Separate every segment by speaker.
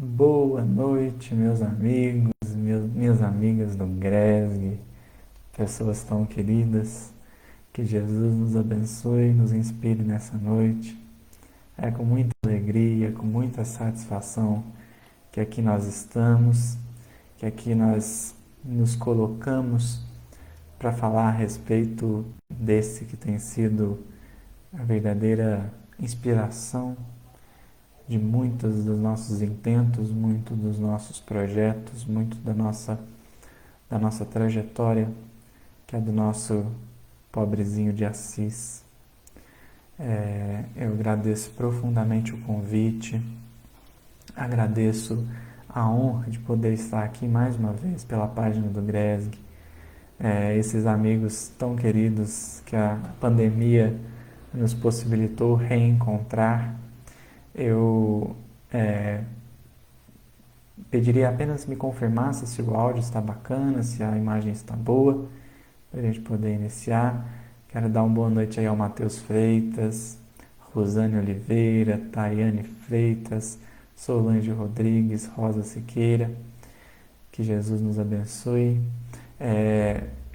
Speaker 1: Boa noite, meus amigos, minhas amigas do GRESG, pessoas tão queridas. Que Jesus nos abençoe e nos inspire nessa noite. É com muita alegria, com muita satisfação que aqui nós estamos, que aqui nós nos colocamos para falar a respeito desse que tem sido a verdadeira inspiração de muitos dos nossos intentos, muito dos nossos projetos, muito da nossa trajetória, que é do nosso pobrezinho de Assis. Eu agradeço profundamente o convite, agradeço a honra de poder estar aqui mais uma vez pela página do GRESG, esses amigos tão queridos que a pandemia nos possibilitou reencontrar. Eu pediria apenas me confirmasse se o áudio está bacana, se a imagem está boa, para a gente poder iniciar. Quero dar uma boa noite aí ao Matheus Freitas, Rosane Oliveira, Tayane Freitas, Solange Rodrigues, Rosa Siqueira. Que Jesus nos abençoe.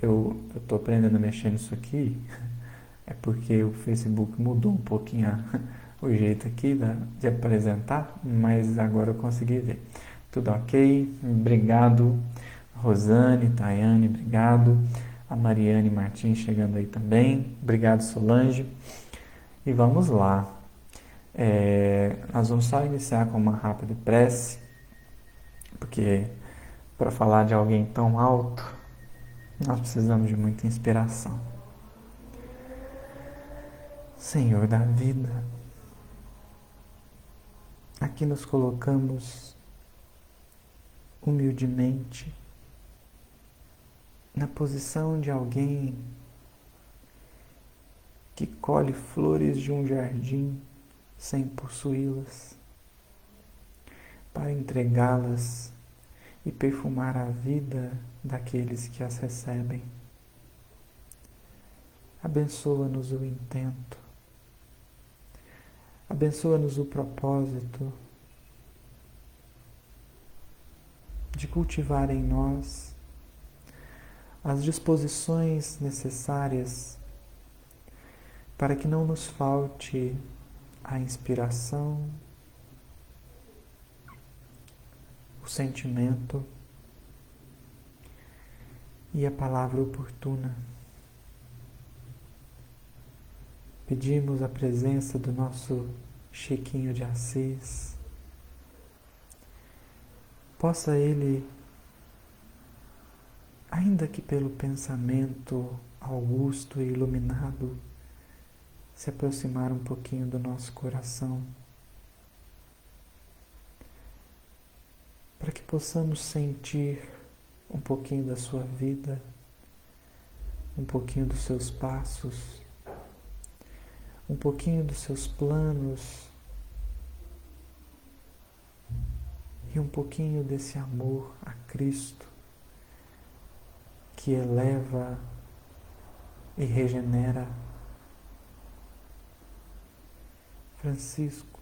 Speaker 1: Eu estou aprendendo a mexer nisso aqui, é porque o Facebook mudou um pouquinho o jeito aqui de apresentar, mas agora eu consegui ver. Tudo ok? Obrigado, Rosane, Tayane, obrigado. A Mariane Martins chegando aí também. Obrigado, Solange. E vamos lá. Nós vamos só iniciar com uma rápida prece, porque para falar de alguém tão alto, nós precisamos de muita inspiração. Senhor da vida, aqui nos colocamos humildemente na posição de alguém que colhe flores de um jardim sem possuí-las, para entregá-las e perfumar a vida daqueles que as recebem. Abençoa-nos o intento, abençoa-nos o propósito de cultivar em nós as disposições necessárias para que não nos falte a inspiração, o sentimento e a palavra oportuna. Pedimos a presença do nosso Chiquinho de Assis. Possa ele, ainda que pelo pensamento augusto e iluminado, se aproximar um pouquinho do nosso coração, para que possamos sentir um pouquinho da sua vida, um pouquinho dos seus passos, um pouquinho dos seus planos e um pouquinho desse amor a Cristo que eleva e regenera. Francisco,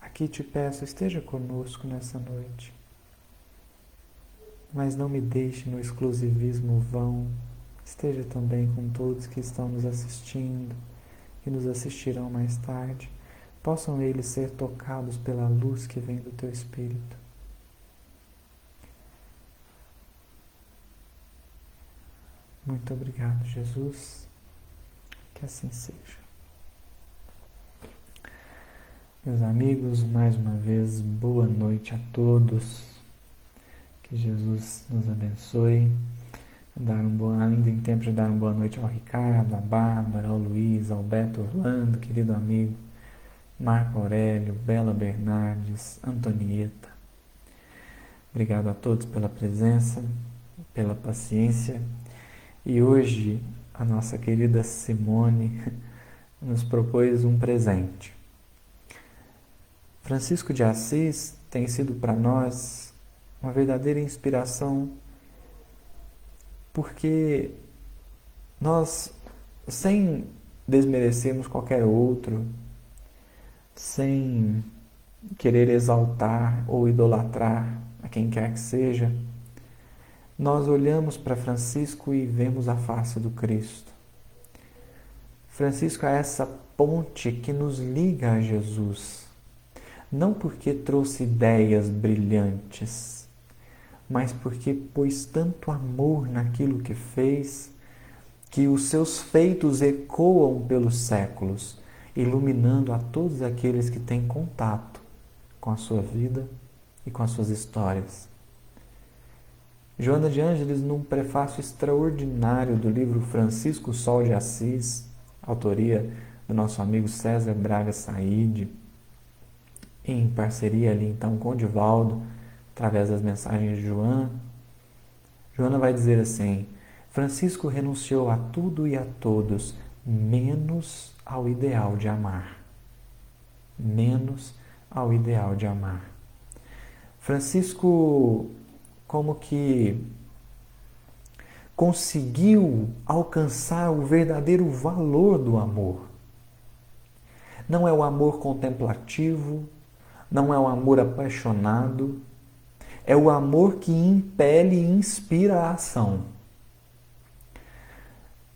Speaker 1: aqui te peço, esteja conosco nessa noite, mas não me deixe no exclusivismo vão. Esteja também com todos que estão nos assistindo e nos assistirão mais tarde. Possam eles ser tocados pela luz que vem do Teu Espírito. Muito obrigado, Jesus. Que assim seja. Meus amigos, mais uma vez, boa noite a todos. Que Jesus nos abençoe. Ainda em tempo de dar uma boa noite ao Ricardo, à Bárbara, ao Luiz, ao Beto Orlando, querido amigo, Marco Aurélio, Bela Bernardes, Antonieta. Obrigado a todos pela presença, pela paciência. E hoje a nossa querida Simone nos propôs um presente. Francisco de Assis tem sido para nós uma verdadeira inspiração, porque nós, sem desmerecermos qualquer outro, sem querer exaltar ou idolatrar a quem quer que seja, nós olhamos para Francisco e vemos a face do Cristo. Francisco é essa ponte que nos liga a Jesus, não porque trouxe ideias brilhantes, mas porque pôs tanto amor naquilo que fez, que os seus feitos ecoam pelos séculos, iluminando a todos aqueles que têm contato com a sua vida e com as suas histórias. Joana de Ângeles, num prefácio extraordinário do livro Francisco Sol de Assis, autoria do nosso amigo César Braga Said, em parceria ali então com o Divaldo, através das mensagens de Joana, Joana vai dizer assim: Francisco renunciou a tudo e a todos, menos ao ideal de amar. Menos ao ideal de amar. Francisco, como que conseguiu alcançar o verdadeiro valor do amor. Não é o amor contemplativo, não é o amor apaixonado, é o amor que impele e inspira a ação.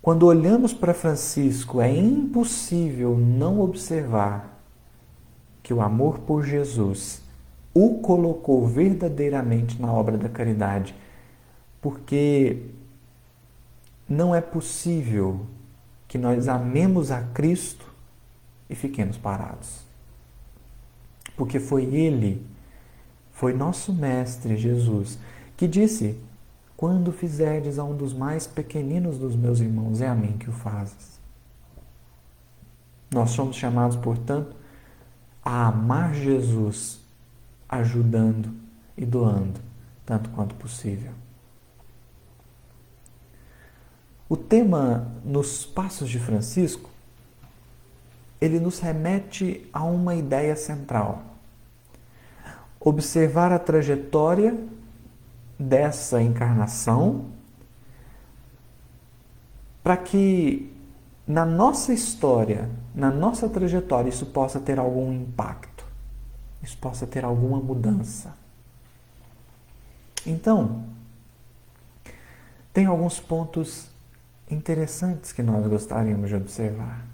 Speaker 1: Quando olhamos para Francisco, é impossível não observar que o amor por Jesus o colocou verdadeiramente na obra da caridade, porque não é possível que nós amemos a Cristo e fiquemos parados. Porque foi Ele, foi nosso Mestre Jesus, que disse: quando fizerdes a um dos mais pequeninos dos meus irmãos, é a mim que o fazes. Nós somos chamados, portanto, a amar Jesus, ajudando e doando, tanto quanto possível. O tema nos Passos de Francisco, ele nos remete a uma ideia central. Observar a trajetória dessa encarnação para que na nossa história, na nossa trajetória, isso possa ter algum impacto, isso possa ter alguma mudança. Então, tem alguns pontos interessantes que nós gostaríamos de observar,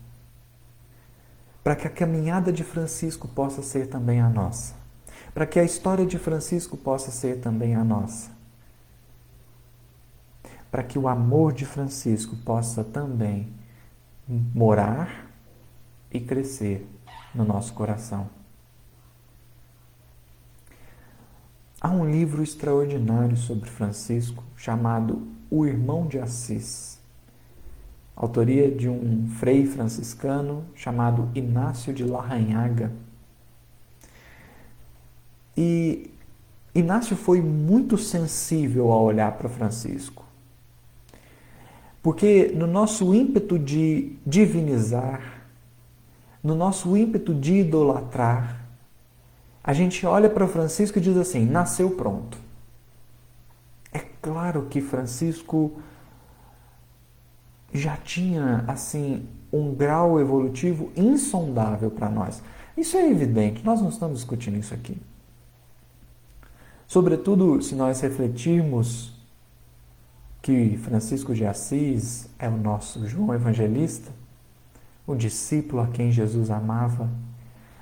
Speaker 1: para que a caminhada de Francisco possa ser também a nossa, para que a história de Francisco possa ser também a nossa, para que o amor de Francisco possa também morar e crescer no nosso coração. Há um livro extraordinário sobre Francisco chamado O Irmão de Assis, autoria de um frei franciscano chamado Inácio de Larrañaga. E Inácio foi muito sensível ao olhar para Francisco, porque no nosso ímpeto de divinizar, no nosso ímpeto de idolatrar, a gente olha para Francisco e diz assim: nasceu pronto. É claro que Francisco já tinha assim um grau evolutivo insondável para nós. Isso é evidente, nós não estamos discutindo isso aqui. Sobretudo se nós refletirmos que Francisco de Assis é o nosso João Evangelista, o discípulo a quem Jesus amava,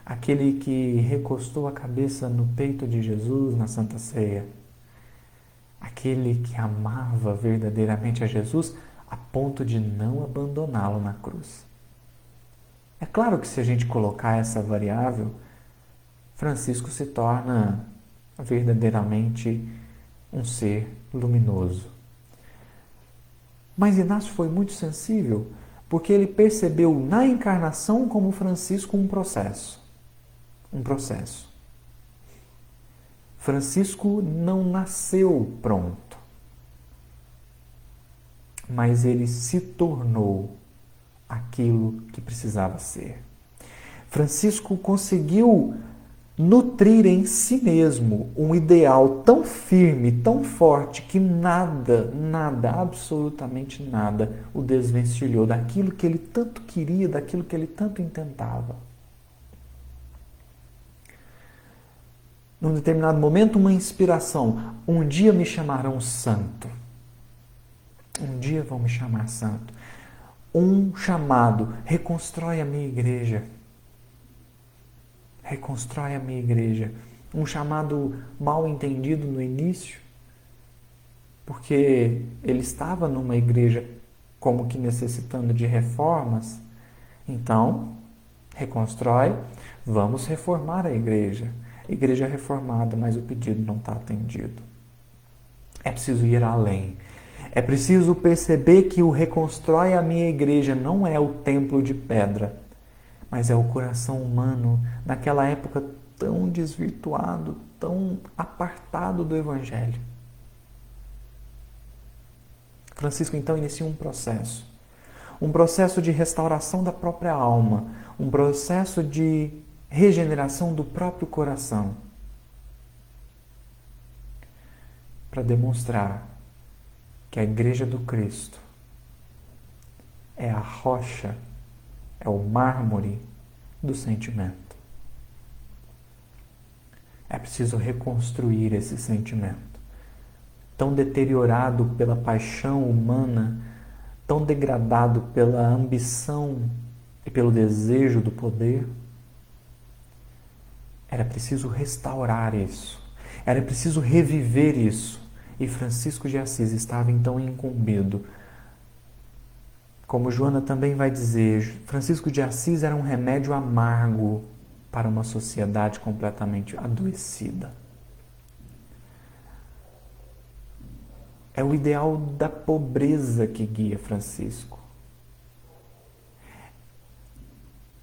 Speaker 1: aquele que recostou a cabeça no peito de Jesus na Santa Ceia, aquele que amava verdadeiramente a Jesus a ponto de não abandoná-lo na cruz. É claro que se a gente colocar essa variável, Francisco se torna verdadeiramente um ser luminoso. Mas Inácio foi muito sensível, porque ele percebeu na encarnação como Francisco um processo. Um processo. Francisco não nasceu pronto, mas ele se tornou aquilo que precisava ser. Francisco conseguiu nutrir em si mesmo um ideal tão firme, tão forte, que nada, absolutamente nada, o desvencilhou daquilo que ele tanto queria, daquilo que ele tanto intentava. num determinado momento, uma inspiração. Um dia me chamarão santo. Um dia vão me chamar santo. Um chamado. Reconstrói a minha igreja. Reconstrói a minha igreja. Um chamado mal entendido no início, porque ele estava numa igreja como que necessitando de reformas. Então, reconstrói, vamos reformar a igreja. Igreja reformada, mas o pedido não está atendido. É preciso ir além. É preciso perceber que o reconstrói a minha igreja não é o templo de pedra, mas é o coração humano naquela época tão desvirtuado, tão apartado do Evangelho. Francisco então inicia um processo de restauração da própria alma, um processo de regeneração do próprio coração, para demonstrar que a Igreja do Cristo é a rocha, é o mármore do sentimento. É preciso reconstruir esse sentimento, tão deteriorado pela paixão humana, tão degradado pela ambição e pelo desejo do poder. Era preciso restaurar isso, era preciso reviver isso. E Francisco de Assis estava então incumbido. Como Joana também vai dizer, Francisco de Assis era um remédio amargo para uma sociedade completamente adoecida. É o ideal da pobreza que guia Francisco.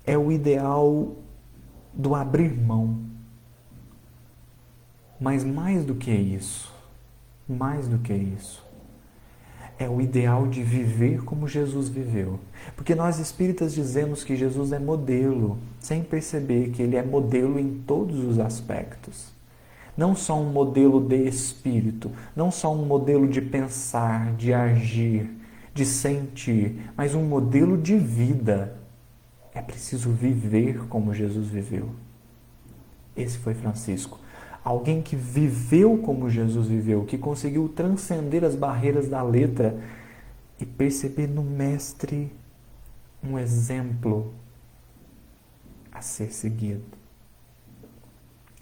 Speaker 1: É o ideal do abrir mão. Mas mais do que isso, é o ideal de viver como Jesus viveu. Porque nós espíritas dizemos que Jesus é modelo, sem perceber que ele é modelo em todos os aspectos. Não só um modelo de espírito, não só um modelo de pensar, de agir, de sentir, mas um modelo de vida. É preciso viver como Jesus viveu. Esse foi Francisco. Alguém que viveu como Jesus viveu, que conseguiu transcender as barreiras da letra e perceber no Mestre um exemplo a ser seguido.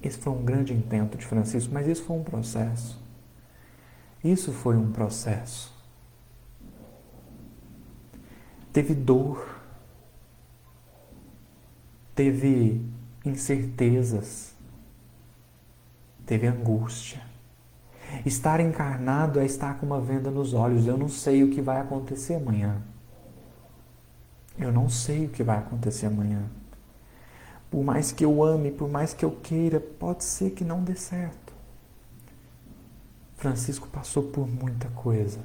Speaker 1: Esse foi um grande intento de Francisco, mas isso foi um processo. Isso foi um processo. Teve dor, teve incertezas, teve angústia. Estar encarnado é estar com uma venda nos olhos. Eu não sei o que vai acontecer amanhã. Eu não sei o que vai acontecer amanhã. Por mais que eu ame, por mais que eu queira, pode ser que não dê certo. Francisco passou por muita coisa.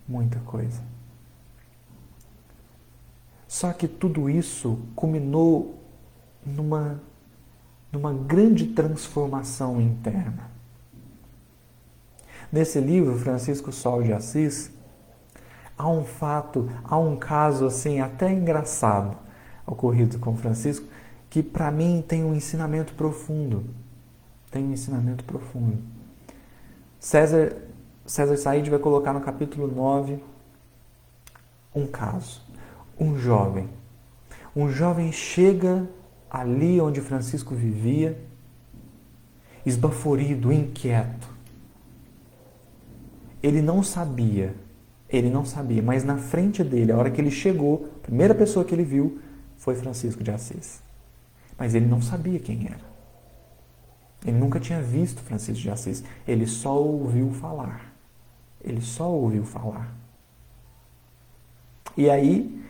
Speaker 1: Muita coisa. Só que tudo isso culminou numa grande transformação interna. Nesse livro, Francisco Sol de Assis, há um caso assim até engraçado ocorrido com Francisco, que para mim tem um ensinamento profundo. César Said vai colocar no capítulo 9 um caso. Um jovem chega ali onde Francisco vivia, esbaforido, inquieto. Ele não sabia, mas na frente dele, a hora que ele chegou, a primeira pessoa que ele viu foi Francisco de Assis. Mas ele não sabia quem era. Ele nunca tinha visto Francisco de Assis. Ele só ouviu falar. E aí,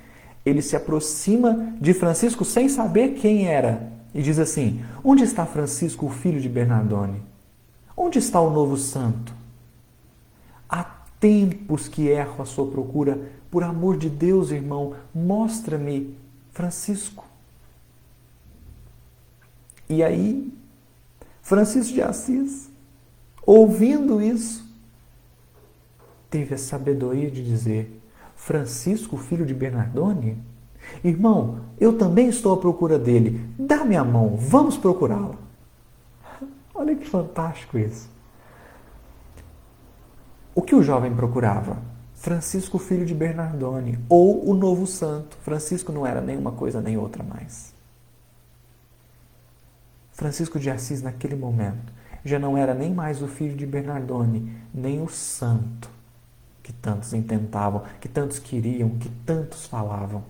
Speaker 1: ele se aproxima de Francisco sem saber quem era. E diz assim: onde está Francisco, o filho de Bernardone? Onde está o novo santo? Há tempos que erro à sua procura. Por amor de Deus, irmão, mostra-me Francisco. E aí, Francisco de Assis, ouvindo isso, teve a sabedoria de dizer: Francisco, filho de Bernardone? Irmão, eu também estou à procura dele. Dá-me a mão, vamos procurá-lo. Olha que fantástico isso. O que o jovem procurava? Francisco, filho de Bernardone, ou o novo santo. Francisco não era nem uma coisa nem outra mais. Francisco de Assis, naquele momento, já não era nem mais o filho de Bernardone, nem o santo que tantos intentavam, que tantos queriam, que tantos falavam.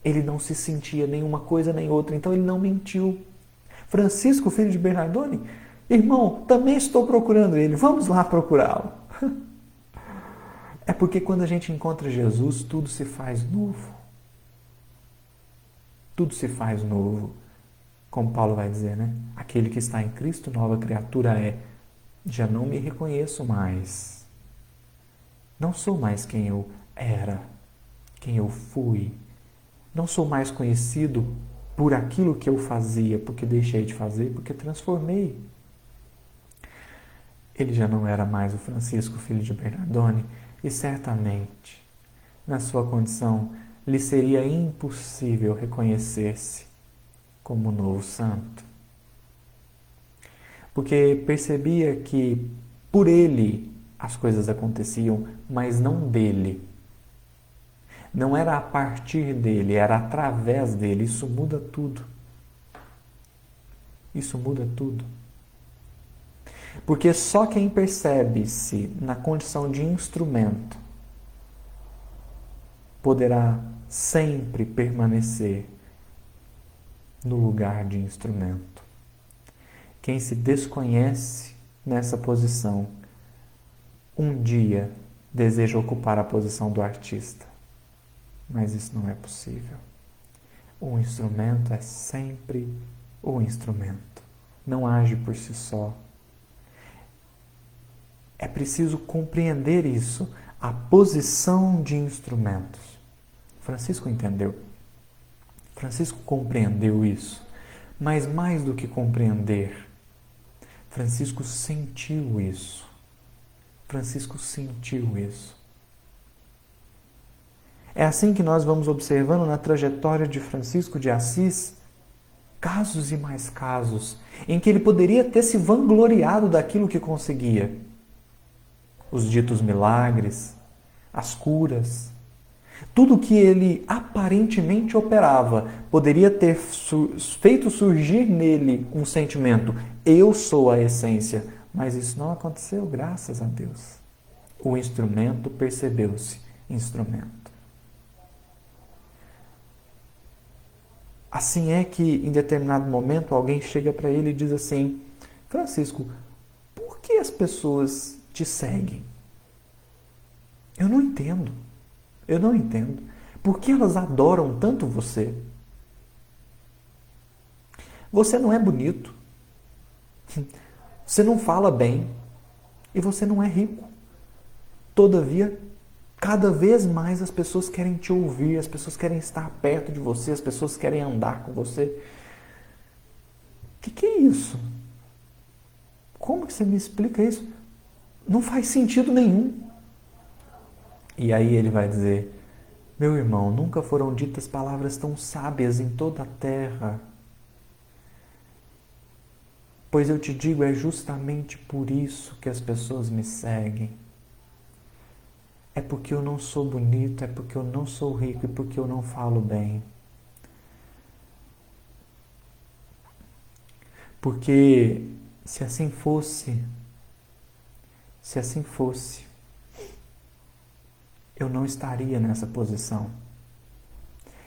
Speaker 1: Ele não se sentia nenhuma coisa nem outra, então ele não mentiu. Francisco, filho de Bernardone, irmão, também estou procurando ele, vamos lá procurá-lo. É porque quando a gente encontra Jesus, tudo se faz novo. Tudo se faz novo. Como Paulo vai dizer, né? Aquele que está em Cristo, nova criatura é. Já não me reconheço mais. Não sou mais quem eu era, quem eu fui. Não sou mais conhecido por aquilo que eu fazia, porque deixei de fazer, porque transformei. Ele já não era mais o Francisco, filho de Bernardone, e certamente, na sua condição, lhe seria impossível reconhecer-se como novo santo. Porque percebia que por ele as coisas aconteciam, mas não dele. Não era a partir dele, era através dele. Isso muda tudo. Isso muda tudo. Porque só quem percebe-se na condição de instrumento poderá sempre permanecer no lugar de instrumento. Quem se desconhece nessa posição, um dia deseja ocupar a posição do artista. Mas isso não é possível. O instrumento é sempre o instrumento. Não age por si só. É preciso compreender isso, a posição de instrumentos. Francisco entendeu. Francisco compreendeu isso. Mas mais do que compreender, Francisco sentiu isso. Francisco sentiu isso. É assim que nós vamos observando na trajetória de Francisco de Assis, casos e mais casos, em que ele poderia ter se vangloriado daquilo que conseguia. Os ditos milagres, as curas, tudo que ele aparentemente operava, poderia ter feito surgir nele um sentimento, eu sou a essência, mas isso não aconteceu, graças a Deus. O instrumento percebeu-se instrumento. Assim é que, em determinado momento, alguém chega para ele e diz assim, Francisco, por que as pessoas te seguem? Eu não entendo. Eu não entendo. Por que elas adoram tanto você? Você não é bonito. Você não fala bem. E você não é rico. Todavia, cada vez mais as pessoas querem te ouvir, as pessoas querem estar perto de você, as pessoas querem andar com você. O que é isso? Como que você me explica isso? Não faz sentido nenhum. E aí ele vai dizer, meu irmão, nunca foram ditas palavras tão sábias em toda a terra. Pois eu te digo, é justamente por isso que as pessoas me seguem. É porque eu não sou bonito, é porque eu não sou rico e porque eu não falo bem. Porque se assim fosse, eu não estaria nessa posição.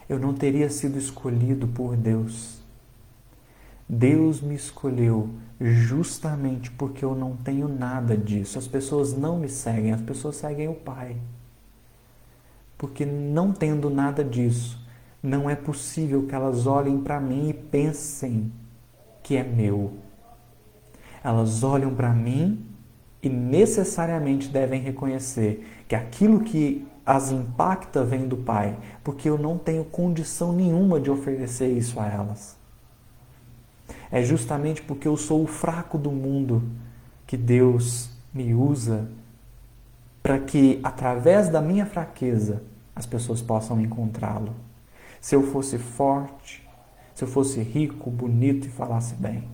Speaker 1: Eu não teria sido escolhido por Deus. Deus me escolheu justamente porque eu não tenho nada disso. As pessoas não me seguem, as pessoas seguem o Pai. Porque não tendo nada disso, não é possível que elas olhem para mim e pensem que é meu. Elas olham para mim e necessariamente devem reconhecer que aquilo que as impacta vem do Pai, porque eu não tenho condição nenhuma de oferecer isso a elas. É justamente porque eu sou o fraco do mundo que Deus me usa para que, através da minha fraqueza, as pessoas possam encontrá-lo. Se eu fosse forte, se eu fosse rico, bonito e falasse bem,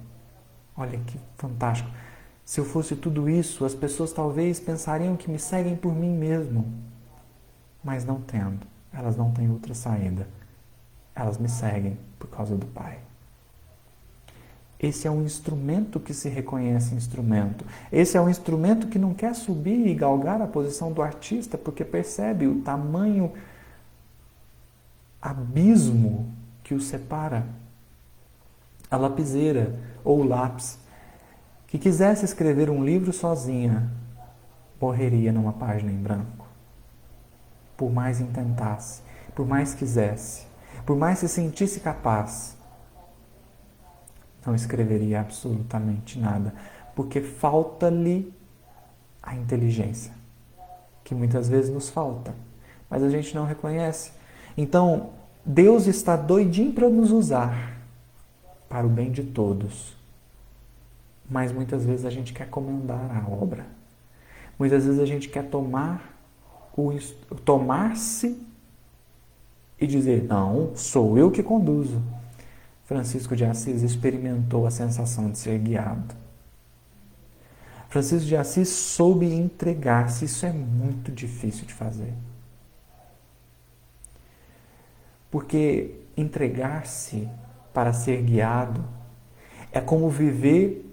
Speaker 1: Olha que fantástico. Se eu fosse tudo isso, as pessoas talvez pensariam que me seguem por mim mesmo. Mas não tendo. Elas não têm outra saída. Elas me seguem por causa do Pai. Esse é um instrumento que se reconhece instrumento. Esse é um instrumento que não quer subir e galgar a posição do artista, porque percebe o tamanho abismo que o separa. A lapiseira ou o lápis que quisesse escrever um livro sozinha, morreria numa página em branco. Por mais intentasse, por mais quisesse, por mais se sentisse capaz, não escreveria absolutamente nada, porque falta-lhe a inteligência, que muitas vezes nos falta, mas a gente não reconhece. Então, Deus está doidinho para nos usar para o bem de todos, mas muitas vezes a gente quer comandar a obra. Muitas vezes a gente quer tomar-se e dizer, não, sou eu que conduzo. Francisco de Assis experimentou a sensação de ser guiado. Francisco de Assis soube entregar-se. Isso é muito difícil de fazer. Porque entregar-se para ser guiado é como viver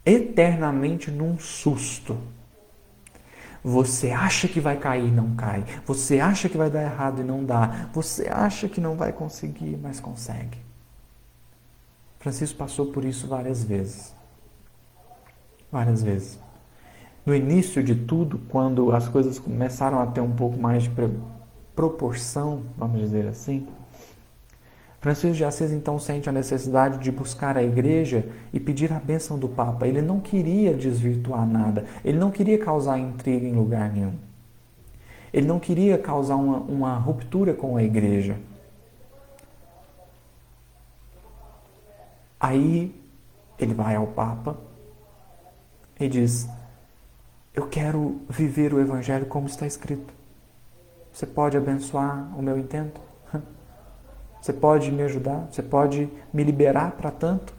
Speaker 1: eternamente num susto. Você acha que vai cair e não cai. Você acha que vai dar errado e não dá. Você acha que não vai conseguir, mas consegue. Francisco passou por isso várias vezes. Várias vezes. No início de tudo, quando as coisas começaram a ter um pouco mais de proporção, vamos dizer assim, Francisco de Assis então sente a necessidade de buscar a igreja e pedir a bênção do Papa. Ele não queria desvirtuar nada, ele não queria causar intriga em lugar nenhum. Ele não queria causar uma ruptura com a igreja. Aí ele vai ao Papa e diz, eu quero viver o Evangelho como está escrito. Você pode abençoar o meu intento? Você pode me ajudar? Você pode me liberar para tanto?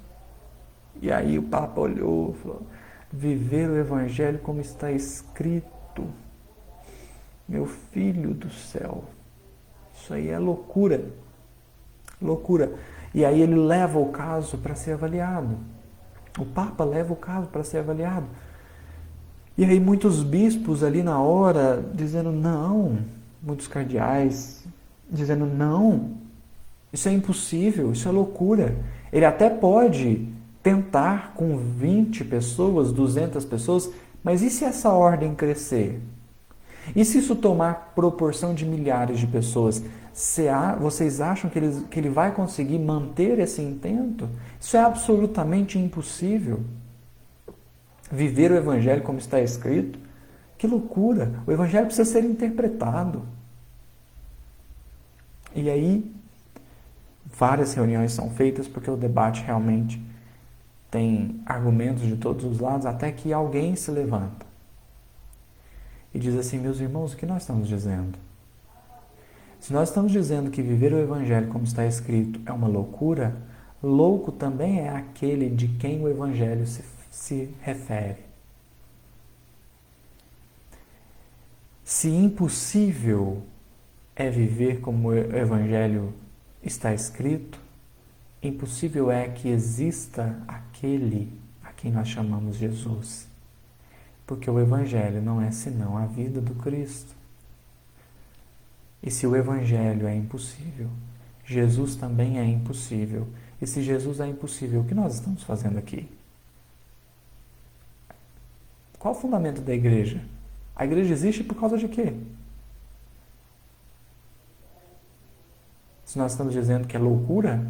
Speaker 1: E aí o Papa olhou e falou, viver o Evangelho como está escrito. Meu filho do céu, isso aí é loucura. Loucura. E aí ele leva o caso para ser avaliado. O Papa leva o caso para ser avaliado. E aí muitos bispos ali na hora dizendo não, muitos cardeais dizendo não, isso é impossível, isso é loucura. Ele até pode tentar com 20 pessoas, 200 pessoas, mas e se essa ordem crescer? E se isso tomar proporção de milhares de pessoas? Vocês acham que ele vai conseguir manter esse intento? Isso é absolutamente impossível. Viver o Evangelho como está escrito? Que loucura! O Evangelho precisa ser interpretado. E aí, várias reuniões são feitas porque o debate realmente tem argumentos de todos os lados, até que alguém se levanta e diz assim, meus irmãos, o que nós estamos dizendo? Se nós estamos dizendo que viver o Evangelho como está escrito é uma loucura, louco também é aquele de quem o Evangelho se refere. Se impossível é viver como o Evangelho está escrito, impossível é que exista aquele a quem nós chamamos Jesus. Porque o Evangelho não é senão a vida do Cristo. E se o Evangelho é impossível, Jesus também é impossível. E se Jesus é impossível, o que nós estamos fazendo aqui? Qual o fundamento da igreja? A igreja existe por causa de quê? Se nós estamos dizendo que é loucura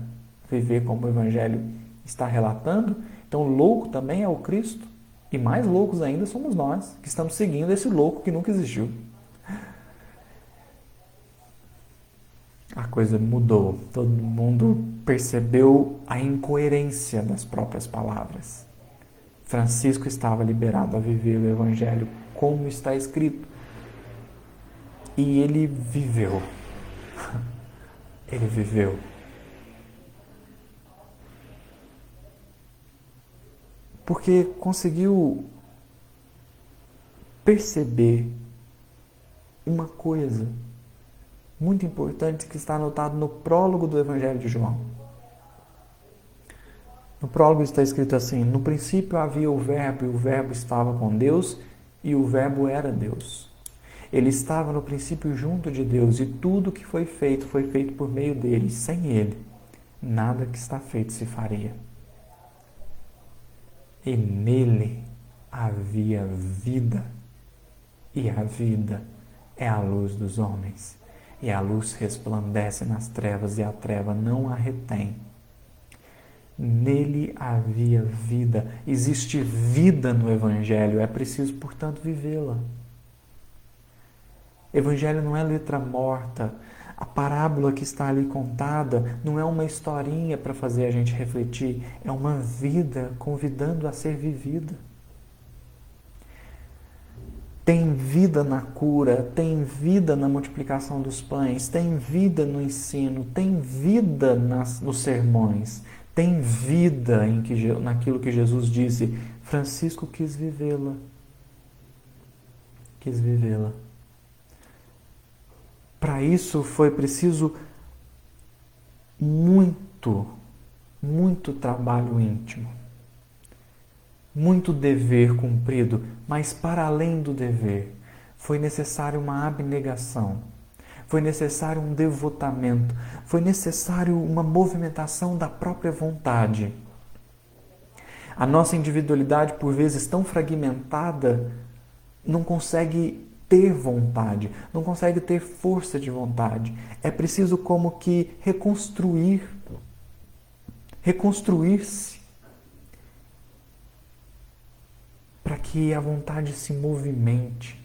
Speaker 1: viver como o Evangelho está relatando, então louco também é o Cristo. E mais loucos ainda somos nós, que estamos seguindo esse louco que nunca existiu. A coisa mudou. Todo mundo percebeu a incoerência das próprias palavras. Francisco estava liberado a viver o Evangelho como está escrito. E ele viveu. Ele viveu. porque conseguiu perceber uma coisa muito importante que está anotado no prólogo do Evangelho de João. No prólogo está escrito assim: no princípio havia o Verbo, e o Verbo estava com Deus, e o Verbo era Deus. Ele estava no princípio junto de Deus, e tudo que foi feito por meio dele. Sem ele, nada que está feito se faria. E nele havia vida, e a vida é a luz dos homens. E a luz resplandece nas trevas, e a treva não a retém. Nele havia vida. Existe vida no Evangelho, é preciso, portanto, vivê-la. Evangelho não é letra morta. A parábola que está ali contada não é uma historinha para fazer a gente refletir, é uma vida convidando a ser vivida. Tem vida na cura, tem vida na multiplicação dos pães, tem vida no ensino, tem vida nos sermões, tem vida naquilo que Jesus disse. Francisco quis vivê-la. Quis vivê-la. Para isso foi preciso muito trabalho íntimo. Muito dever cumprido, mas para além do dever, foi necessário uma abnegação, foi necessário um devotamento, foi necessário uma movimentação da própria vontade. A nossa individualidade, por vezes tão fragmentada, não consegue ter vontade, não consegue ter força de vontade. É preciso como que reconstruir-se, para que a vontade se movimente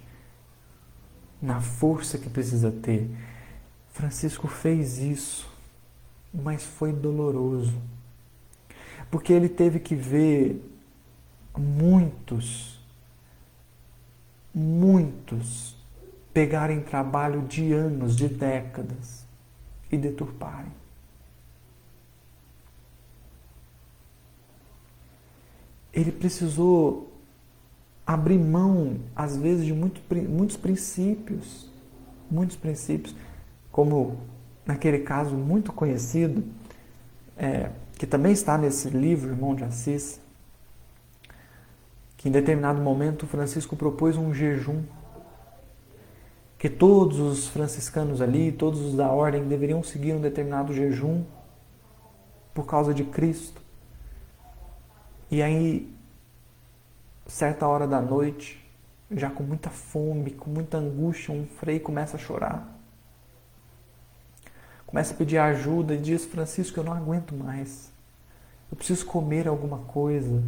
Speaker 1: na força que precisa ter. Francisco fez isso, mas foi doloroso, porque ele teve que ver muitos pegarem trabalho de anos, de décadas e deturparem. Ele precisou abrir mão, às vezes, de muitos princípios, como naquele caso muito conhecido, que também está nesse livro, Irmão de Assis, que em determinado momento Francisco propôs um jejum, que todos os franciscanos ali, todos os da ordem, deveriam seguir um determinado jejum por causa de Cristo. E aí, certa hora da noite, já com muita fome, com muita angústia, um frei começa a chorar. Começa a pedir ajuda e diz: Francisco, eu não aguento mais. Eu preciso comer alguma coisa.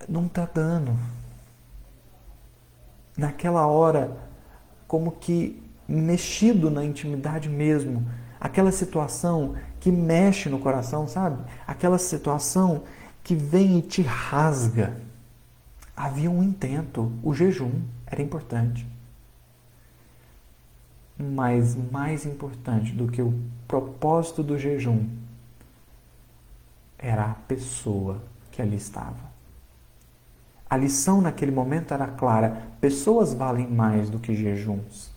Speaker 1: Não está dando. Naquela hora, como que mexido na intimidade mesmo, aquela situação que mexe no coração, sabe? Aquela situação que vem e te rasga. Havia um intento, o jejum era importante. Mas mais importante do que o propósito do jejum era a pessoa que ali estava. A lição naquele momento era clara: pessoas valem mais do que jejuns.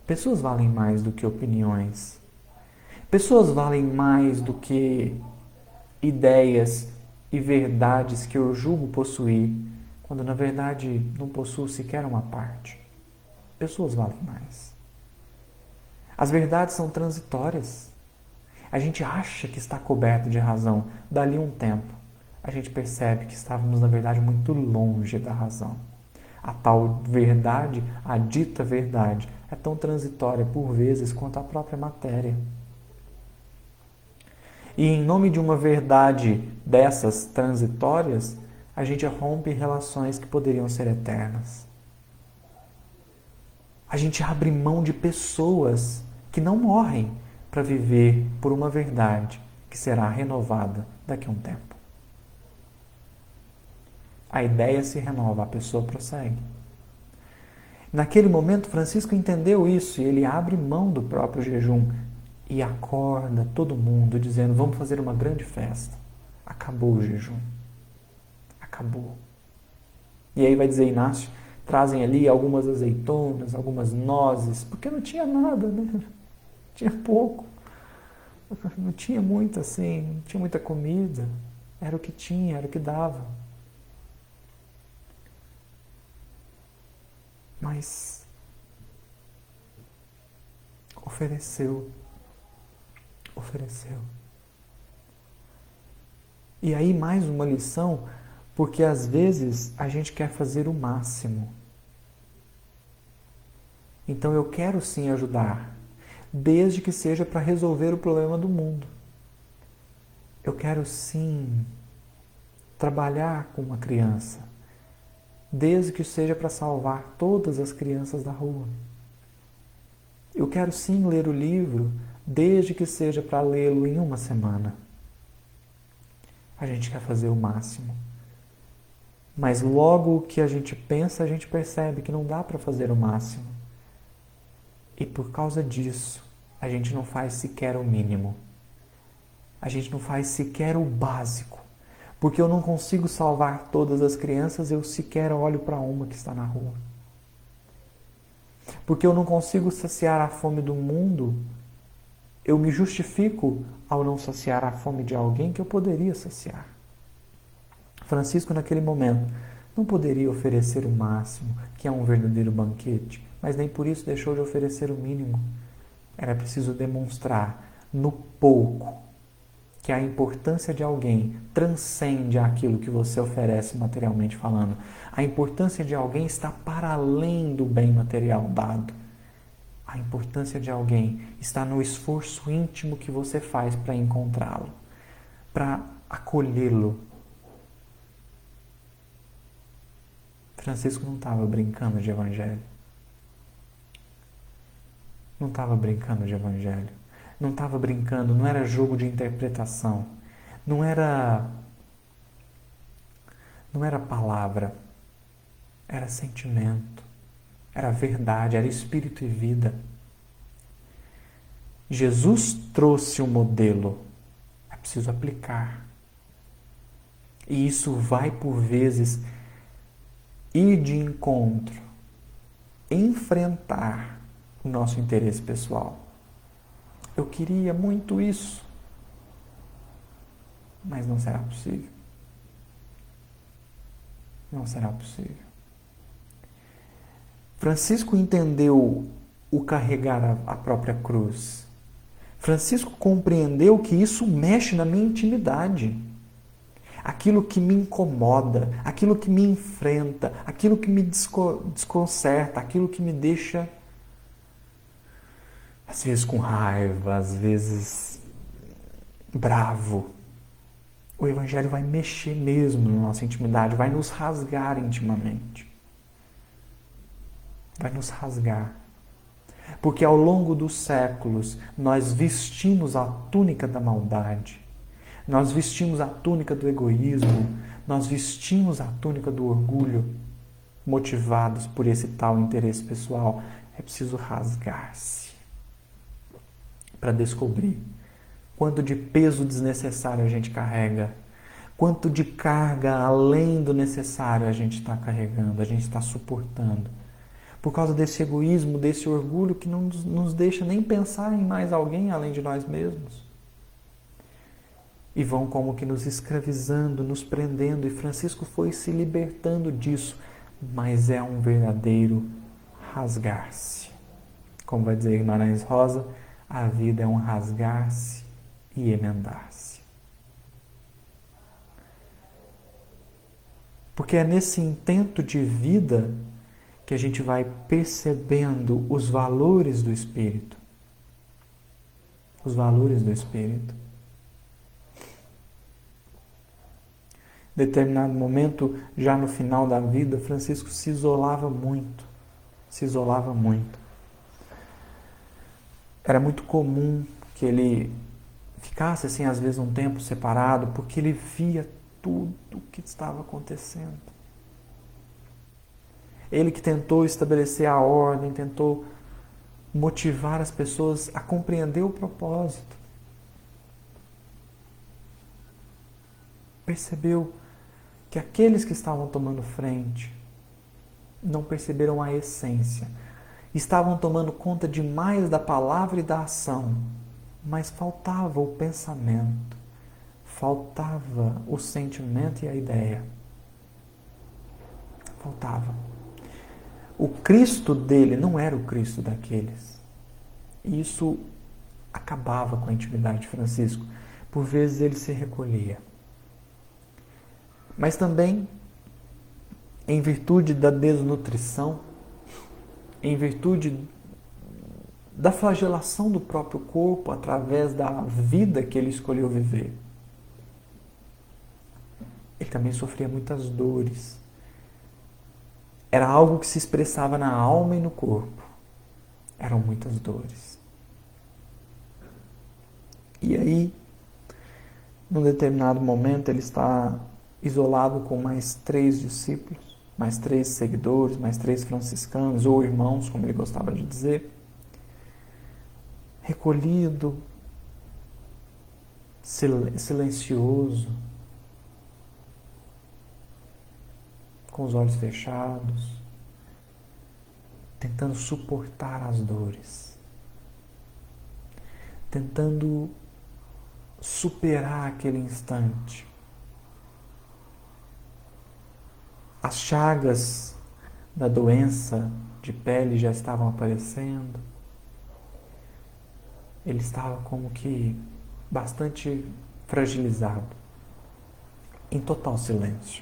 Speaker 1: Pessoas valem mais do que opiniões. Pessoas valem mais do que ideias e verdades que eu julgo possuir, quando na verdade não possuo sequer uma parte. Pessoas valem mais. As verdades são transitórias. A gente acha que está coberto de razão. Dali um tempo, a gente percebe que estávamos, na verdade, muito longe da razão. A tal verdade, a dita verdade, é tão transitória, por vezes, quanto a própria matéria. E em nome de uma verdade dessas transitórias, a gente rompe relações que poderiam ser eternas. A gente abre mão de pessoas que não morrem para viver por uma verdade que será renovada daqui a um tempo. A ideia se renova, a pessoa prossegue. Naquele momento, Francisco entendeu isso e ele abre mão do próprio jejum e acorda todo mundo dizendo: vamos fazer uma grande festa. Acabou o jejum. Acabou. E aí vai dizer Inácio, trazem ali algumas azeitonas, algumas nozes, porque não tinha nada, né? Tinha pouco. Não tinha muito assim, não tinha muita comida. Era o que tinha, era o que dava. Mas ofereceu. E aí mais uma lição, porque às vezes a gente quer fazer o máximo. Então eu quero sim ajudar, desde que seja para resolver o problema do mundo. Eu quero sim trabalhar com uma criança, desde que seja para salvar todas as crianças da rua. Eu quero sim ler o livro, desde que seja para lê-lo em uma semana. A gente quer fazer o máximo. Mas logo que a gente pensa, a gente percebe que não dá para fazer o máximo. E por causa disso, a gente não faz sequer o mínimo. A gente não faz sequer o básico. Porque eu não consigo salvar todas as crianças, eu sequer olho para uma que está na rua. Porque eu não consigo saciar a fome do mundo, eu me justifico ao não saciar a fome de alguém que eu poderia saciar. Francisco, naquele momento, não poderia oferecer o máximo, que é um verdadeiro banquete, mas nem por isso deixou de oferecer o mínimo. Era preciso demonstrar, no pouco, que a importância de alguém transcende aquilo que você oferece materialmente falando. A importância de alguém está para além do bem material dado. A importância de alguém está no esforço íntimo que você faz para encontrá-lo, para acolhê-lo. Francisco não estava brincando de evangelho. Não estava brincando de evangelho. Não estava brincando, não era jogo de interpretação. Não era palavra. Era sentimento. Era verdade, era espírito e vida. Jesus trouxe um modelo. É preciso aplicar. E isso vai, por vezes, ir de encontro, enfrentar o nosso interesse pessoal. Eu queria muito isso, mas não será possível. Não será possível. Francisco entendeu o carregar a própria cruz. Francisco compreendeu que isso mexe na minha intimidade. Aquilo que me incomoda, aquilo que me enfrenta, aquilo que me desconcerta, aquilo que me deixa, às vezes com raiva, às vezes bravo. O Evangelho vai mexer mesmo na nossa intimidade, vai nos rasgar intimamente. Vai nos rasgar. Porque ao longo dos séculos nós vestimos a túnica da maldade, nós vestimos a túnica do egoísmo, nós vestimos a túnica do orgulho, motivados por esse tal interesse pessoal. É preciso rasgar-se para descobrir quanto de peso desnecessário a gente carrega, quanto de carga além do necessário a gente está carregando, a gente está suportando. Por causa desse egoísmo, desse orgulho que não nos deixa nem pensar em mais alguém além de nós mesmos. E vão como que nos escravizando, nos prendendo, e Francisco foi se libertando disso, mas é um verdadeiro rasgar-se. Como vai dizer Guimarães Rosa, a vida é um rasgar-se e emendar-se. Porque é nesse intento de vida que a gente vai percebendo os valores do Espírito. Os valores do Espírito. Em determinado momento, já no final da vida, Francisco se isolava muito. Se isolava muito. Era muito comum que ele ficasse, assim, às vezes um tempo separado, porque ele via tudo o que estava acontecendo. Ele que tentou estabelecer a ordem, tentou motivar as pessoas a compreender o propósito. percebeu que aqueles que estavam tomando frente não perceberam a essência. Estavam tomando conta demais da palavra e da ação, mas faltava o pensamento, faltava o sentimento e a ideia. Faltava. O Cristo dele não era o Cristo daqueles. E isso acabava com a intimidade de Francisco. Por vezes ele se recolhia. Mas também, em virtude da desnutrição, em virtude da flagelação do próprio corpo através da vida que ele escolheu viver, ele também sofria muitas dores. Era algo que se expressava na alma e no corpo. Eram muitas dores. E aí, num determinado momento, ele está isolado com mais 3 discípulos, mais 3 seguidores, mais 3 franciscanos, ou irmãos, como ele gostava de dizer, recolhido, silencioso, com os olhos fechados, tentando suportar as dores, tentando superar aquele instante. As chagas da doença de pele já estavam aparecendo. Ele estava como que bastante fragilizado, em total silêncio,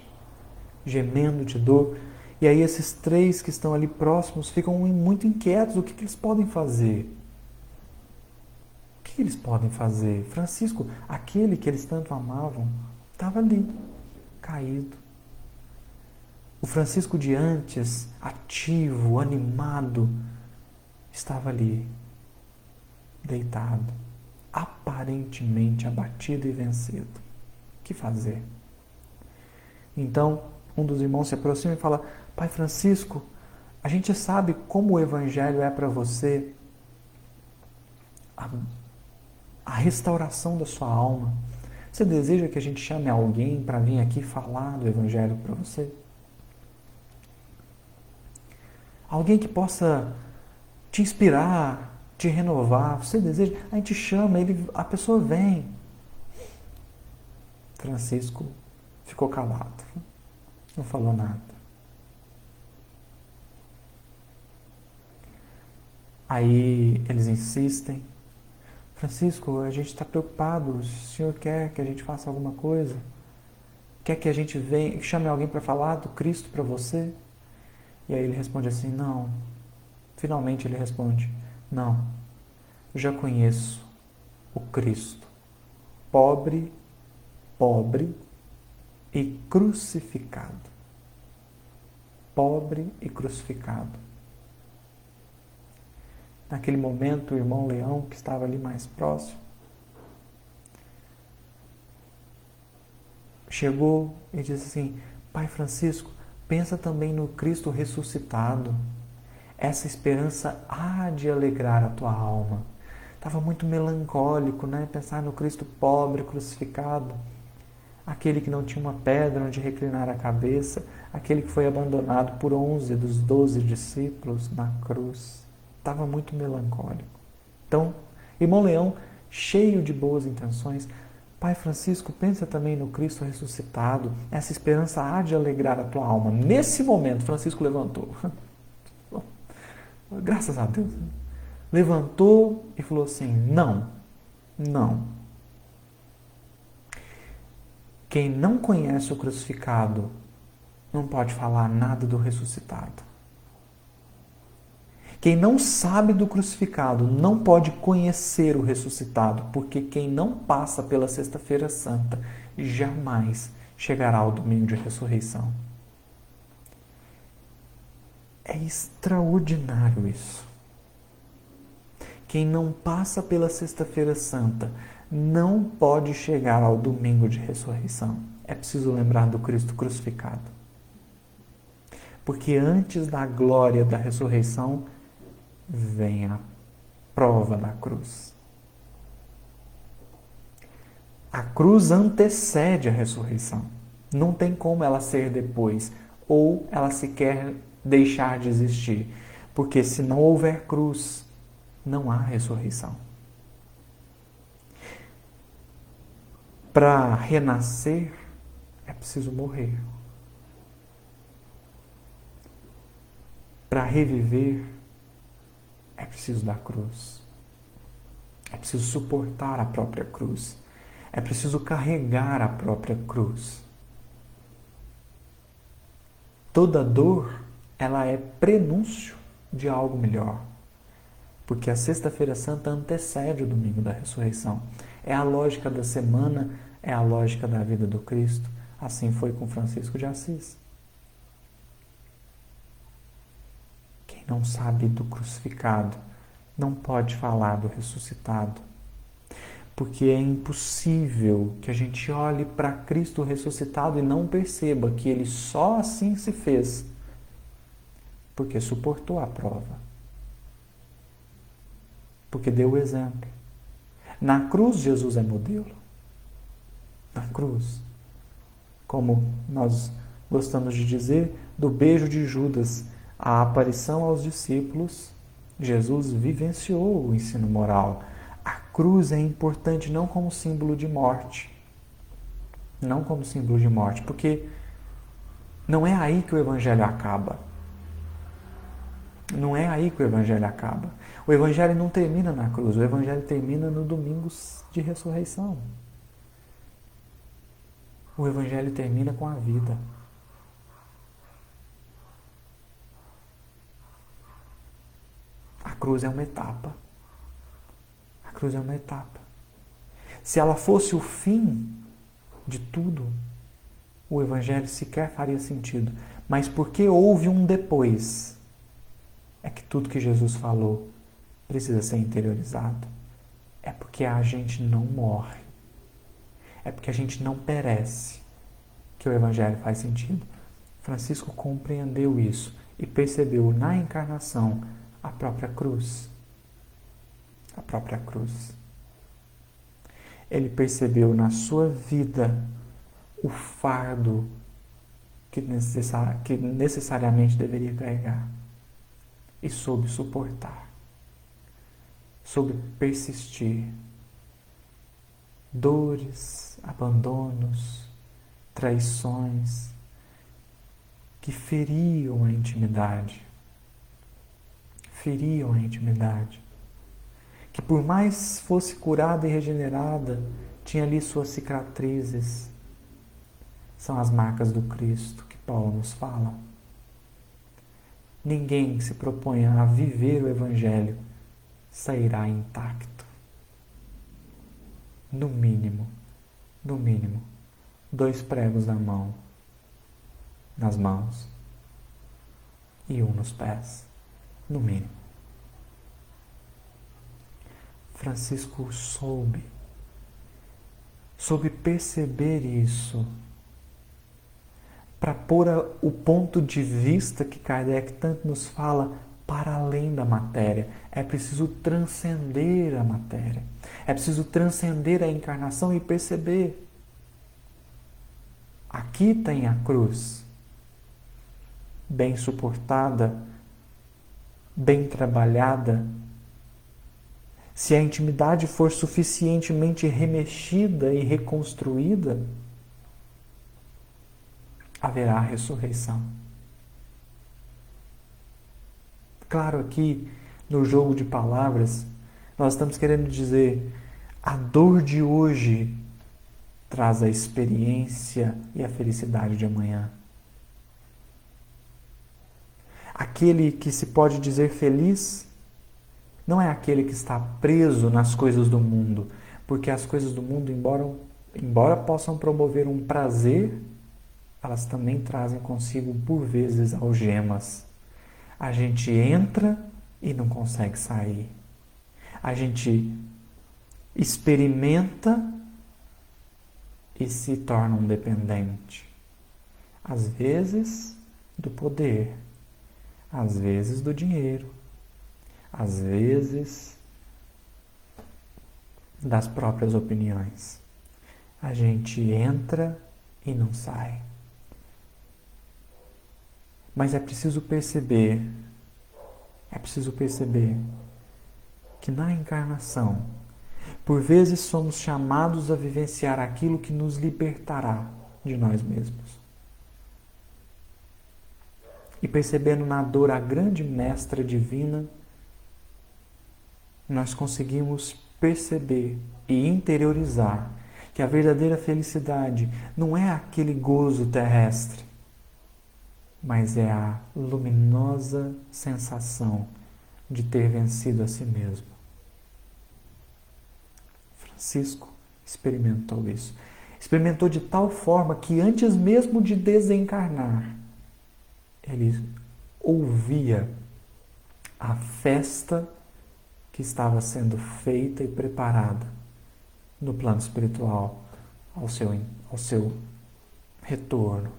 Speaker 1: gemendo de dor. E aí esses 3 que estão ali próximos ficam muito inquietos. O que eles podem fazer? O que eles podem fazer? Francisco, aquele que eles tanto amavam, estava ali, caído. O Francisco de antes, ativo, animado, estava ali, deitado, aparentemente abatido e vencido. O que fazer? Então, um dos irmãos se aproxima e fala: Pai Francisco, a gente sabe como o Evangelho é para você a restauração da sua alma. Você deseja que a gente chame alguém para vir aqui falar do Evangelho para você? Alguém que possa te inspirar, te renovar. Você deseja? A gente chama, a pessoa vem. Francisco ficou calado, não falou nada. Aí eles insistem: Francisco, a gente está preocupado, o senhor quer que a gente faça alguma coisa? Quer que a gente venha, chame alguém para falar do Cristo para você? E aí ele responde assim: não. Finalmente ele responde: não, eu já conheço o Cristo, pobre e crucificado. Pobre e crucificado. Naquele momento, o irmão Leão, que estava ali mais próximo, chegou e disse assim: Pai Francisco, pensa também no Cristo ressuscitado. Essa esperança há de alegrar a tua alma. Estava muito melancólico, né? Pensar no Cristo pobre, crucificado. Aquele que não tinha uma pedra onde reclinar a cabeça. Aquele que foi abandonado por 11 dos 12 discípulos na cruz. Estava muito melancólico. Então, irmão Leão, cheio de boas intenções: Pai Francisco, pensa também no Cristo ressuscitado. Essa esperança há de alegrar a tua alma. Nesse momento, Francisco levantou. Graças a Deus. Levantou e falou assim: não. Quem não conhece o crucificado não pode falar nada do ressuscitado. Quem não sabe do crucificado não pode conhecer o ressuscitado, porque quem não passa pela Sexta-feira Santa jamais chegará ao domingo de ressurreição. É extraordinário isso. Quem não passa pela Sexta-feira Santa não pode chegar ao domingo de ressurreição. É preciso lembrar do Cristo crucificado. Porque antes da glória da ressurreição vem a prova da cruz. A cruz antecede a ressurreição. Não tem como ela ser depois, ou ela sequer deixar de existir. Porque se não houver cruz, não há ressurreição. Para renascer, é preciso morrer. Para reviver, é preciso da cruz. É preciso suportar a própria cruz. É preciso carregar a própria cruz. Toda dor, ela é prenúncio de algo melhor. Porque a Sexta-feira Santa antecede o domingo da ressurreição. É a lógica da semana, é a lógica da vida do Cristo. Assim foi com Francisco de Assis. Quem não sabe do crucificado não pode falar do ressuscitado. Porque é impossível que a gente olhe para Cristo ressuscitado e não perceba que Ele só assim se fez, porque suportou a prova. Porque deu o exemplo. Na cruz, Jesus é modelo. Na cruz. Como nós gostamos de dizer, do beijo de Judas, a aparição aos discípulos, Jesus vivenciou o ensino moral. A cruz é importante não como símbolo de morte. Não como símbolo de morte, porque não é aí que o Evangelho acaba. Não é aí que o Evangelho acaba. O Evangelho não termina na cruz, o Evangelho termina no domingo de ressurreição. O Evangelho termina com a vida. A cruz é uma etapa. A cruz é uma etapa. Se ela fosse o fim de tudo, o Evangelho sequer faria sentido. Mas porque houve um depois, é que tudo que Jesus falou precisa ser interiorizado. É porque a gente não morre. É porque a gente não perece que o Evangelho faz sentido. Francisco compreendeu isso e percebeu na encarnação a própria cruz. A própria cruz. Ele percebeu na sua vida o fardo que necessariamente deveria carregar e soube suportar, soube persistir. Dores, abandonos, traições que feriam a intimidade. Feriam a intimidade. Que por mais fosse curada e regenerada, tinha ali suas cicatrizes. São as marcas do Cristo que Paulo nos fala. Ninguém que se proponha a viver o Evangelho sairá intacto. No mínimo, 2 pregos nas mãos e 1 nos pés, no mínimo. Francisco soube perceber isso, para pôr o ponto de vista que Kardec tanto nos fala para além da matéria. É preciso transcender a matéria. É preciso transcender a encarnação e perceber. Aqui tem a cruz, bem suportada, bem trabalhada. Se a intimidade for suficientemente remexida e reconstruída, haverá ressurreição. Claro, aqui no jogo de palavras, nós estamos querendo dizer: a dor de hoje traz a experiência e a felicidade de amanhã. Aquele que se pode dizer feliz não é aquele que está preso nas coisas do mundo, porque as coisas do mundo, embora possam promover um prazer, elas também trazem consigo, por vezes, algemas. A gente entra e não consegue sair. A gente experimenta e se torna um dependente. Às vezes do poder, às vezes do dinheiro, às vezes das próprias opiniões. a gente entra e não sai. Mas é preciso perceber que na encarnação, por vezes somos chamados a vivenciar aquilo que nos libertará de nós mesmos. E percebendo na dor a grande mestra divina, nós conseguimos perceber e interiorizar que a verdadeira felicidade não é aquele gozo terrestre, mas é a luminosa sensação de ter vencido a si mesmo. Francisco experimentou isso. Experimentou de tal forma que antes mesmo de desencarnar, ele ouvia a festa que estava sendo feita e preparada no plano espiritual ao seu retorno.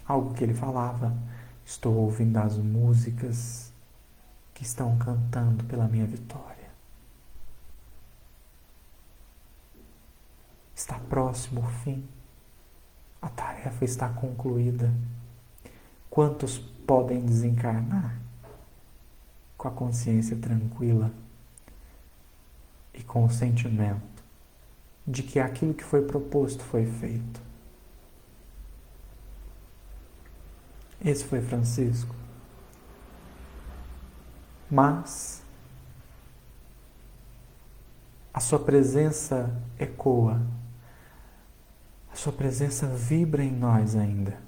Speaker 1: Algo que ele falava: estou ouvindo as músicas que estão cantando pela minha vitória. Está próximo o fim. A tarefa está concluída. Quantos podem desencarnar com a consciência tranquila e com o sentimento de que aquilo que foi proposto foi feito? Esse foi Francisco. Mas a sua presença ecoa, a sua presença vibra em nós ainda.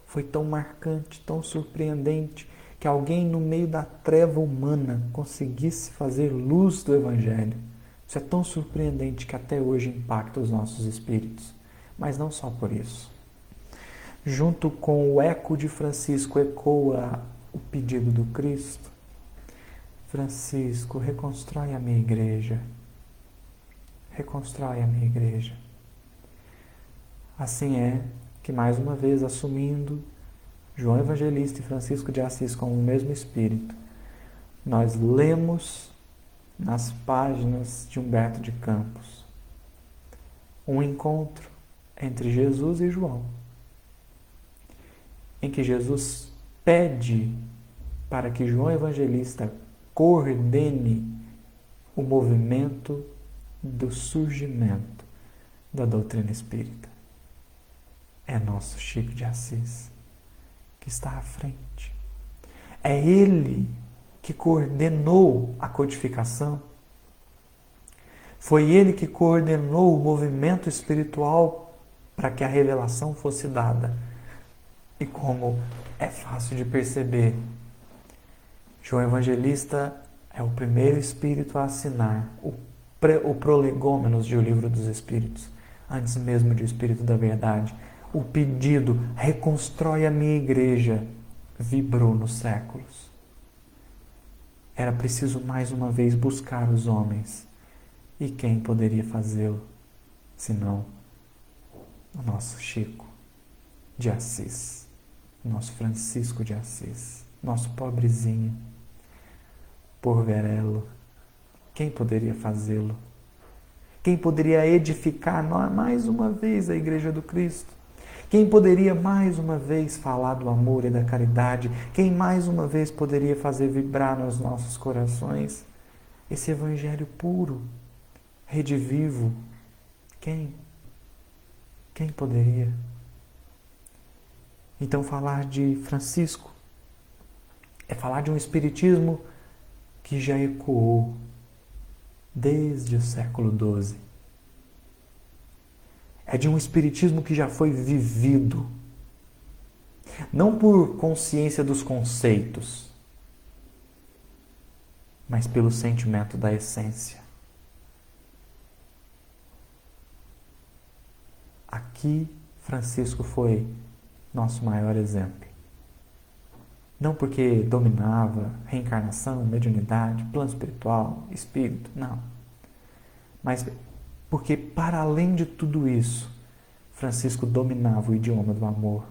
Speaker 1: Foi tão marcante, tão surpreendente, que alguém no meio da treva humana conseguisse fazer luz do Evangelho. Isso é tão surpreendente que até hoje impacta os nossos espíritos. Mas não só por isso. Junto com o eco de Francisco ecoa o pedido do Cristo: Francisco, reconstrói a minha igreja. Reconstrói a minha igreja. Assim é que, mais uma vez, assumindo João Evangelista e Francisco de Assis como o mesmo Espírito, nós lemos nas páginas de Humberto de Campos um encontro entre Jesus e João, em que Jesus pede para que João Evangelista coordene o movimento do surgimento da doutrina espírita. É nosso Chico de Assis que está à frente. É ele que coordenou a codificação. Foi ele que coordenou o movimento espiritual para que a revelação fosse dada. E como é fácil de perceber, João Evangelista é o primeiro espírito a assinar o prolegômenos de O Livro dos Espíritos, antes mesmo de O Espírito da Verdade. O pedido, reconstrói a minha igreja, vibrou nos séculos. Era preciso mais uma vez buscar os homens. E quem poderia fazê-lo, senão o nosso Chico de Assis, o nosso Francisco de Assis, nosso pobrezinho, Porverello. Quem poderia fazê-lo? Quem poderia edificar mais uma vez a Igreja do Cristo? Quem poderia mais uma vez falar do amor e da caridade? Quem mais uma vez poderia fazer vibrar nos nossos corações esse Evangelho puro, redivivo? Quem? Quem poderia? Então, falar de Francisco é falar de um espiritismo que já ecoou desde o século XII. É de um espiritismo que já foi vivido, não por consciência dos conceitos, mas pelo sentimento da essência. Aqui, Francisco foi nosso maior exemplo. Não porque dominava reencarnação, mediunidade, plano espiritual, espírito, não. Mas porque, para além de tudo isso, Francisco dominava o idioma do amor.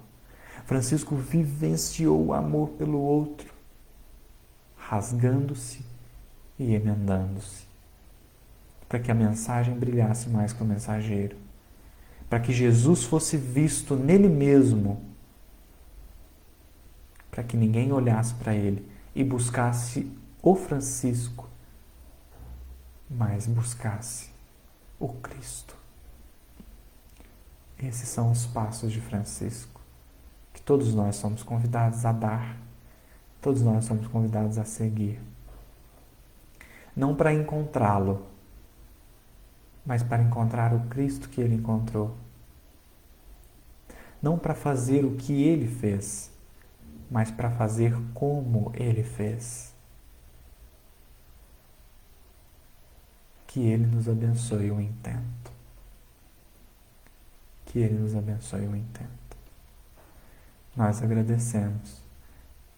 Speaker 1: Francisco vivenciou o amor pelo outro, rasgando-se e emendando-se, para que a mensagem brilhasse mais que o mensageiro, para que Jesus fosse visto nele mesmo, para que ninguém olhasse para ele e buscasse o Francisco, mas buscasse o Cristo. Esses são os passos de Francisco, que todos nós somos convidados a dar, todos nós somos convidados a seguir. Não para encontrá-lo, mas para encontrar o Cristo que ele encontrou. Não para fazer o que ele fez, mas para fazer como ele fez. Que ele nos abençoe o intento. Que ele nos abençoe o intento. Nós agradecemos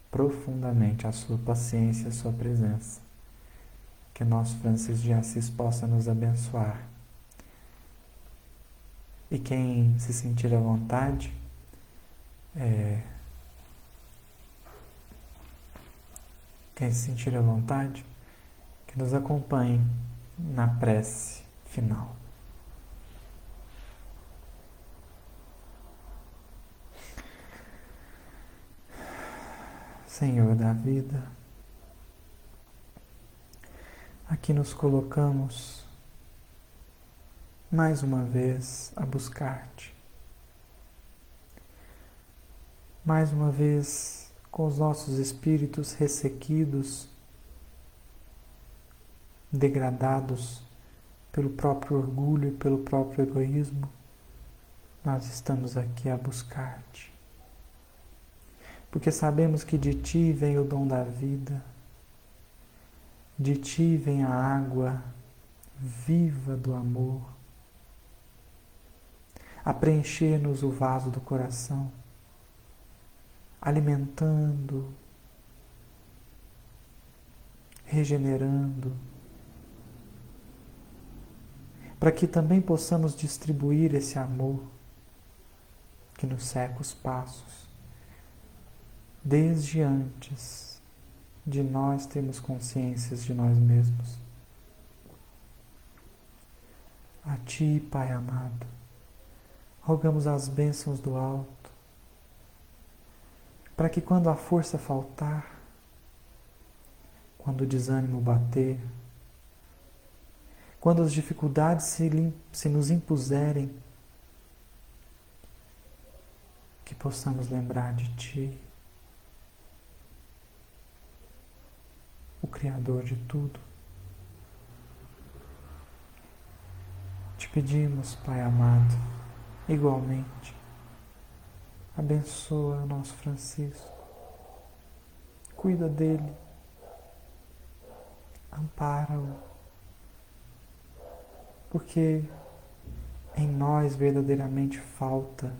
Speaker 1: profundamente a sua paciência e a sua presença. Que nosso Francisco de Assis possa nos abençoar. E quem se sentir à vontade, que nos acompanhe na prece final. Senhor da vida, aqui nos colocamos mais uma vez a buscar-te. Mais uma vez com os nossos espíritos ressequidos, degradados pelo próprio orgulho e pelo próprio egoísmo, nós estamos aqui a buscar-te. Porque sabemos que de ti vem o dom da vida, de ti vem a água viva do amor, a preencher-nos o vaso do coração, alimentando, regenerando, para que também possamos distribuir esse amor que nos seca os passos, desde antes de nós termos consciências de nós mesmos. A Ti, Pai amado, rogamos as bênçãos do alto, para que quando a força faltar, quando o desânimo bater, quando as dificuldades se nos impuserem, que possamos lembrar de Ti, o Criador de tudo. Te pedimos, Pai amado, igualmente, abençoa o nosso Francisco, cuida dele, ampara-o, porque em nós verdadeiramente falta,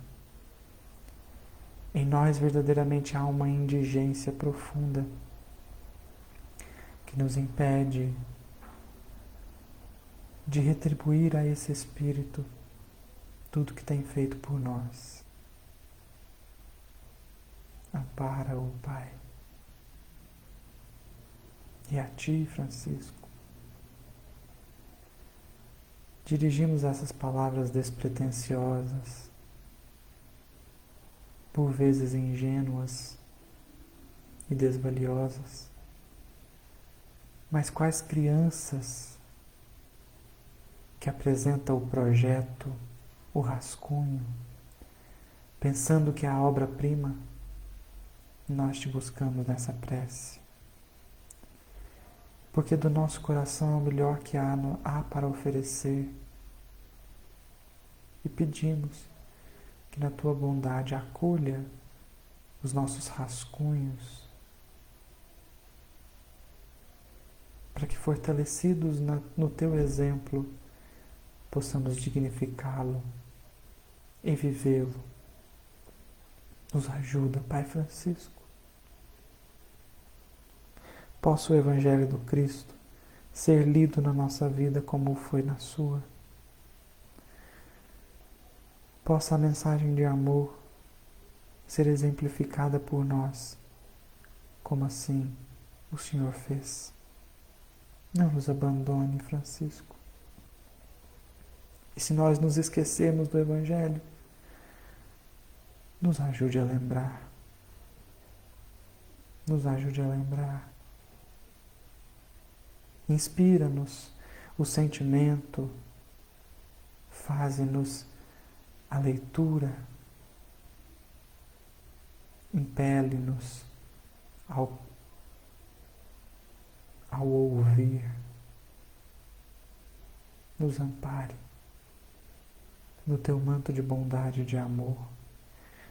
Speaker 1: em nós verdadeiramente há uma indigência profunda que nos impede de retribuir a esse Espírito tudo que tem feito por nós. Ampara-o, Pai. E a Ti, Francisco, dirigimos essas palavras despretensiosas, por vezes ingênuas e desvaliosas, mas quais crianças que apresentam o projeto, o rascunho, pensando que é a obra-prima, nós Te buscamos nessa prece. Porque do nosso coração é o melhor que há para oferecer. E pedimos que na Tua bondade acolha os nossos rascunhos, para que, fortalecidos no Teu exemplo, possamos dignificá-lo e vivê-lo. Nos ajuda, Pai Francisco. Possa o Evangelho do Cristo ser lido na nossa vida como foi na sua. Possa a mensagem de amor ser exemplificada por nós, como assim o Senhor fez. Não nos abandone, Francisco. E se nós nos esquecermos do Evangelho, nos ajude a lembrar. Nos ajude a lembrar. Inspira-nos o sentimento, faze-nos a leitura, impele-nos ao ouvir, nos ampare no teu manto de bondade e de amor,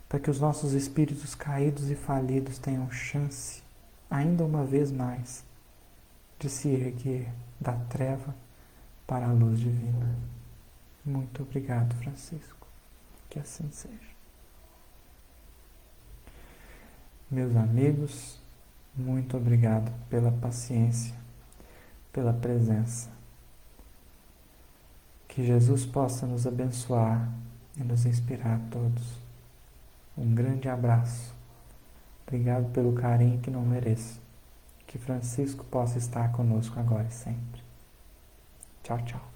Speaker 1: para que os nossos espíritos caídos e falidos tenham chance, ainda uma vez mais, de se erguer da treva para a luz divina. Muito obrigado, Francisco. Que assim seja. Meus amigos, muito obrigado pela paciência, pela presença. Que Jesus possa nos abençoar e nos inspirar a todos. Um grande abraço. Obrigado pelo carinho que não mereço. Que Francisco possa estar conosco agora e sempre. Tchau, tchau.